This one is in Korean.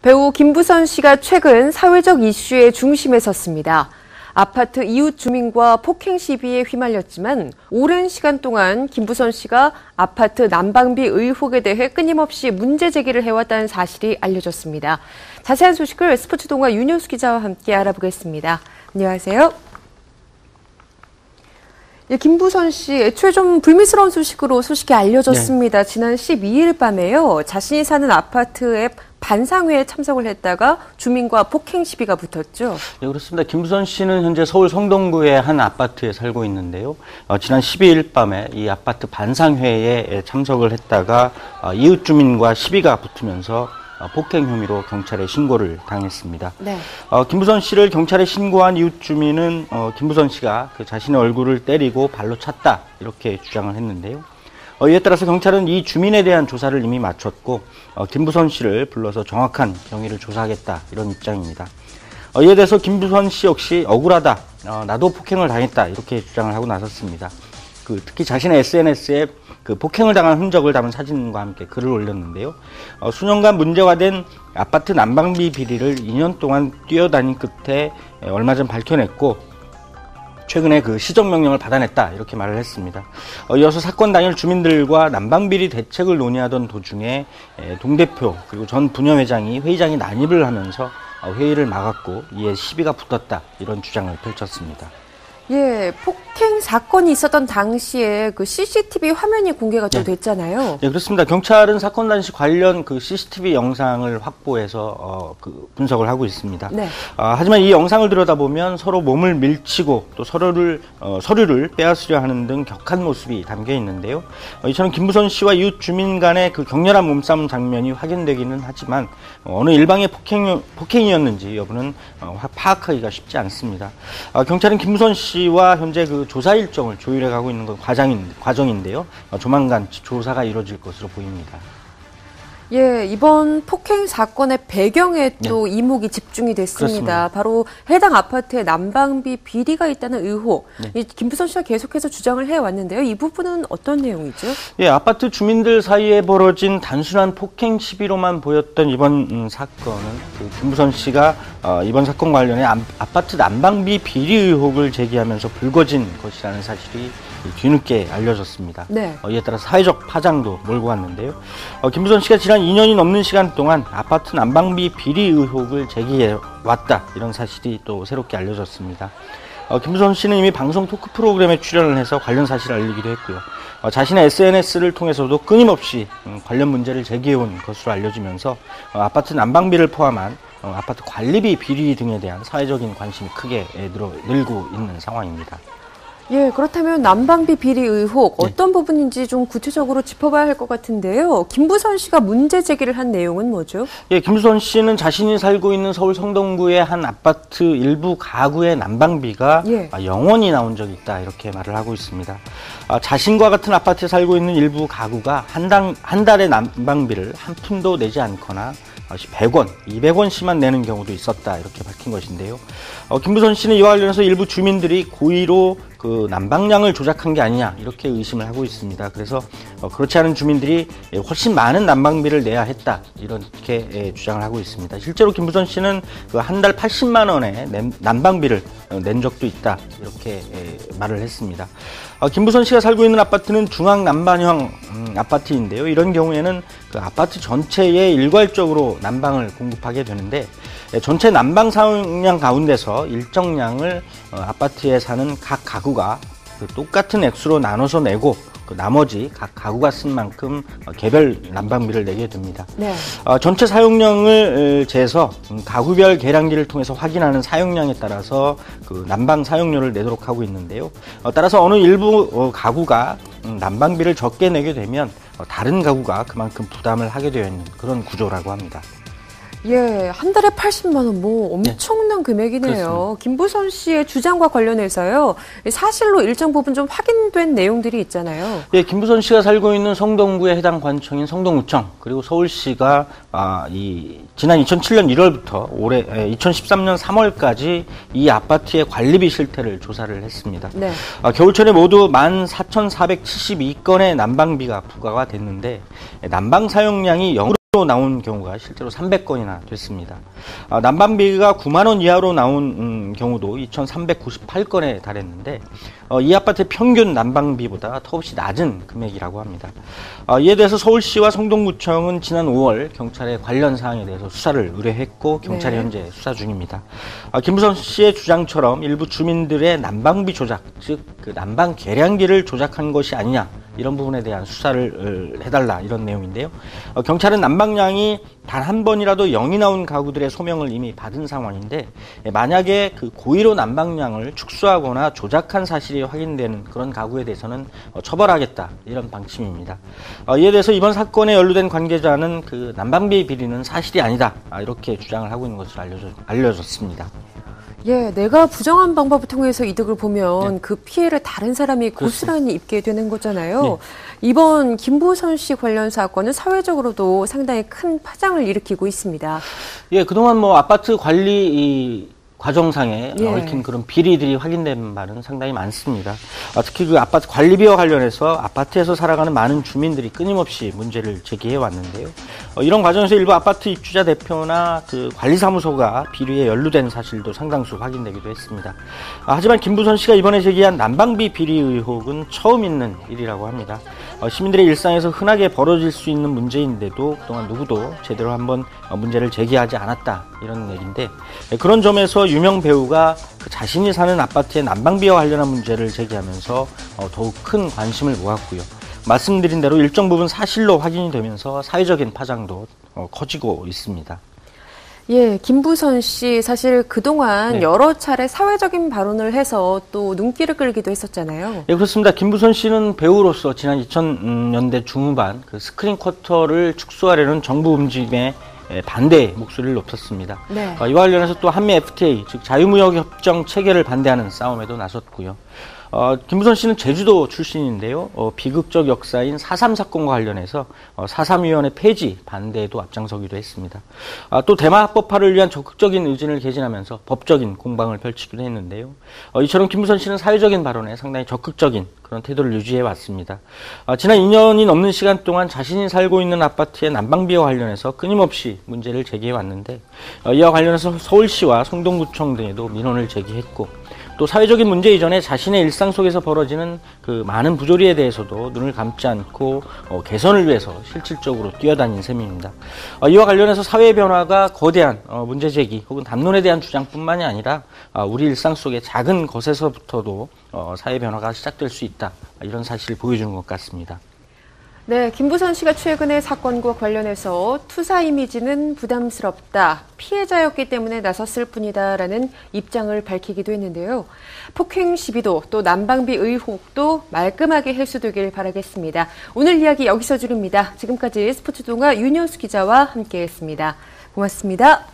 배우 김부선 씨가 최근 사회적 이슈의 중심에 섰습니다. 아파트 이웃 주민과 폭행 시비에 휘말렸지만 오랜 시간 동안 김부선 씨가 아파트 난방비 의혹에 대해 끊임없이 문제 제기를 해왔다는 사실이 알려졌습니다. 자세한 소식을 스포츠동아 윤효수 기자와 함께 알아보겠습니다. 안녕하세요. 김부선 씨, 애초에 좀 불미스러운 소식이 알려졌습니다. 네. 지난 12일 밤에요. 자신이 사는 아파트에 반상회에 참석을 했다가 주민과 폭행 시비가 붙었죠. 네, 그렇습니다. 김부선 씨는 현재 서울 성동구의 한 아파트에 살고 있는데요. 지난 12일 밤에 이 아파트 반상회에 참석을 했다가 이웃 주민과 시비가 붙으면서 폭행 혐의로 경찰에 신고를 당했습니다. 네. 김부선 씨를 경찰에 신고한 이웃 주민은 김부선 씨가 자신의 얼굴을 때리고 발로 찼다 이렇게 주장을 했는데요. 이에 따라서 경찰은 이 주민에 대한 조사를 이미 마쳤고 김부선 씨를 불러서 정확한 경위를 조사하겠다 이런 입장입니다. 이에 대해서 김부선 씨 역시 억울하다, 나도 폭행을 당했다 이렇게 주장을 하고 나섰습니다. 특히 자신의 SNS에 폭행을 당한 흔적을 담은 사진과 함께 글을 올렸는데요. 수년간 문제가 된 아파트 난방비 비리를 2년 동안 뛰어다닌 끝에 얼마 전 밝혀냈고 최근에 시정명령을 받아냈다 이렇게 말을 했습니다. 이어서 사건 당일 주민들과 난방비리 대책을 논의하던 도중에 동대표 그리고 전 부녀회장이 회의장에 난입을 하면서 회의를 막았고 이에 시비가 붙었다 이런 주장을 펼쳤습니다. 예, 폭행 사건이 있었던 당시에 CCTV 화면이 공개가 좀 됐잖아요. 네, 그렇습니다. 경찰은 사건 당시 관련 CCTV 영상을 확보해서 분석을 하고 있습니다. 네. 하지만 이 영상을 들여다보면 서로 몸을 밀치고 또 서류를 빼앗으려 하는 등 격한 모습이 담겨 있는데요. 이처럼 김부선 씨와 이웃 주민 간의 격렬한 몸싸움 장면이 확인되기는 하지만 어느 일방의 폭행이었는지 여부는 파악하기가 쉽지 않습니다. 경찰은 김부선 씨와 현재 조사 일정을 조율해 가고 있는 과정인데요. 조만간 조사가 이루어질 것으로 보입니다. 예, 이번 폭행 사건의 배경에 또 이목이 집중이 됐습니다. 그렇습니다. 바로 해당 아파트에 난방비 비리가 있다는 의혹. 네. 김부선 씨가 계속해서 주장을 해왔는데요. 이 부분은 어떤 내용이죠? 예, 아파트 주민들 사이에 벌어진 단순한 폭행 시비로만 보였던 이번 사건은 김부선 씨가 이번 사건 관련해 아파트 난방비 비리 의혹을 제기하면서 불거진 것이라는 사실이 뒤늦게 알려졌습니다. 네. 이에 따라 사회적 파장도 몰고 왔는데요. 김부선 씨가 지난 2년이 넘는 시간 동안 아파트 난방비 비리 의혹을 제기해왔다 이런 사실이 또 새롭게 알려졌습니다. 김부선 씨는 이미 방송 토크 프로그램에 출연을 해서 관련 사실을 알리기도 했고요. 자신의 SNS를 통해서도 끊임없이 관련 문제를 제기해온 것으로 알려지면서 아파트 난방비를 포함한 아파트 관리비 비리 등에 대한 사회적인 관심이 크게 늘고 있는 상황입니다. 예, 그렇다면 난방비 비리 의혹 어떤 부분인지 좀 구체적으로 짚어봐야 할 것 같은데요. 김부선 씨가 문제 제기를 한 내용은 뭐죠? 예, 김부선 씨는 자신이 살고 있는 서울 성동구의 한 아파트 일부 가구의 난방비가 영원히 나온 적이 있다 이렇게 말을 하고 있습니다. 자신과 같은 아파트에 살고 있는 일부 가구가 한 달에 난방비를 한 푼도 내지 않거나 100원, 200원씩만 내는 경우도 있었다 이렇게 밝힌 것인데요. 김부선 씨는 이와 관련해서 일부 주민들이 고의로 난방량을 조작한 게 아니냐 이렇게 의심을 하고 있습니다. 그래서 그렇지 않은 주민들이 훨씬 많은 난방비를 내야 했다 이렇게 주장을 하고 있습니다. 실제로 김부선 씨는 한 달 80만 원의 난방비를 낸 적도 있다 이렇게 말을 했습니다. 김부선 씨가 살고 있는 아파트는 중앙 난방형 아파트인데요. 이런 경우에는 아파트 전체에 일괄적으로 난방을 공급하게 되는데 전체 난방 사용량 가운데서 일정량을 아파트에 사는 각 가구가 똑같은 액수로 나눠서 내고 나머지 각 가구가 쓴 만큼 개별 난방비를 내게 됩니다. 네. 전체 사용량을 재서 가구별 계량기를 통해서 확인하는 사용량에 따라서 난방 사용료를 내도록 하고 있는데요. 따라서 어느 일부 가구가 난방비를 적게 내게 되면 다른 가구가 그만큼 부담을 하게 되어 있는 그런 구조라고 합니다. 예, 한 달에 80만 원, 엄청난 금액이네요. 그렇습니다. 김부선 씨의 주장과 관련해서요, 사실로 일정 부분 좀 확인된 내용들이 있잖아요. 예, 김부선 씨가 살고 있는 성동구의 해당 관청인 성동구청, 그리고 서울시가 지난 2007년 1월부터 올해 2013년 3월까지 이 아파트의 관리비 실태를 조사를 했습니다. 네. 겨울철에 모두 14,472건의 난방비가 부과가 됐는데 난방 사용량이 0으로 나온 경우가 실제로 300건이나 됐습니다. 난방비가 9만 원 이하로 나온 경우도 2,398건에 달했는데 이 아파트의 평균 난방비보다 더없이 낮은 금액이라고 합니다. 이에 대해서 서울시와 성동구청은 지난 5월 경찰에 관련 사항에 대해서 수사를 의뢰했고 경찰이 현재 수사 중입니다. 김부선 씨의 주장처럼 일부 주민들의 난방비 조작, 즉 그 난방 계량기를 조작한 것이 아니냐, 이런 부분에 대한 수사를 해달라, 이런 내용인데요. 경찰은 난방량이 단 한 번이라도 0이 나온 가구들의 소명을 이미 받은 상황인데, 만약에 그 고의로 난방량을 축소하거나 조작한 사실이 확인되는 그런 가구에 대해서는 처벌하겠다, 이런 방침입니다. 이에 대해서 이번 사건에 연루된 관계자는 그 난방비 비리는 사실이 아니다, 이렇게 주장을 하고 있는 것으로 알려졌습니다. 예, 내가 부정한 방법을 통해서 이득을 보면 그 피해를 다른 사람이 고스란히 입게 되는 거잖아요. 이번 김부선 씨 관련 사건은 사회적으로도 상당히 큰 파장을 일으키고 있습니다. 예, 그동안 아파트 관리 과정상에 얽힌 그런 비리들이 확인된 바는 상당히 많습니다. 특히 그 아파트 관리비와 관련해서 아파트에서 살아가는 많은 주민들이 끊임없이 문제를 제기해 왔는데요. 이런 과정에서 일부 아파트 입주자 대표나 그 관리사무소가 비리에 연루된 사실도 상당수 확인되기도 했습니다. 하지만 김부선 씨가 이번에 제기한 난방비 비리 의혹은 처음 있는 일이라고 합니다. 시민들의 일상에서 흔하게 벌어질 수 있는 문제인데도 그동안 누구도 제대로 한번 문제를 제기하지 않았다, 이런 얘기인데, 그런 점에서 유명 배우가 그 자신이 사는 아파트의 난방비와 관련한 문제를 제기하면서 더욱 큰 관심을 모았고요. 말씀드린 대로 일정 부분 사실로 확인이 되면서 사회적인 파장도 커지고 있습니다. 예, 김부선 씨 사실 그동안 여러 차례 사회적인 발언을 해서 또 눈길을 끌기도 했었잖아요. 예, 그렇습니다. 김부선 씨는 배우로서 지난 2000년대 중후반 그 스크린 쿼터를 축소하려는 정부 움직임에 반대의 목소리를 높였습니다. 이와 관련해서 또 한미 FTA, 즉 자유무역협정 체결을 반대하는 싸움에도 나섰고요. 김부선 씨는 제주도 출신인데요. 비극적 역사인 4.3 사건과 관련해서 4.3위원회 폐지 반대에도 앞장서기도 했습니다. 또 대마 합법화를 위한 적극적인 의진을 개진하면서 법적인 공방을 펼치기도 했는데요. 이처럼 김부선 씨는 사회적인 발언에 상당히 적극적인 그런 태도를 유지해 왔습니다. 지난 2년이 넘는 시간 동안 자신이 살고 있는 아파트의 난방비와 관련해서 끊임없이 문제를 제기해 왔는데, 이와 관련해서 서울시와 성동구청 등에도 민원을 제기했고, 또 사회적인 문제 이전에 자신의 일상 속에서 벌어지는 그 많은 부조리에 대해서도 눈을 감지 않고 개선을 위해서 실질적으로 뛰어다닌 셈입니다. 이와 관련해서 사회 변화가 거대한 문제 제기 혹은 담론에 대한 주장뿐만이 아니라 우리 일상 속의 작은 것에서부터도 사회 변화가 시작될 수 있다, 이런 사실을 보여주는 것 같습니다. 네, 김부선 씨가 최근의 사건과 관련해서 투사 이미지는 부담스럽다, 피해자였기 때문에 나섰을 뿐이다라는 입장을 밝히기도 했는데요. 폭행 시비도 또 난방비 의혹도 말끔하게 해소되길 바라겠습니다. 오늘 이야기 여기서 줄입니다. 지금까지 스포츠동아 윤여수 기자와 함께했습니다. 고맙습니다.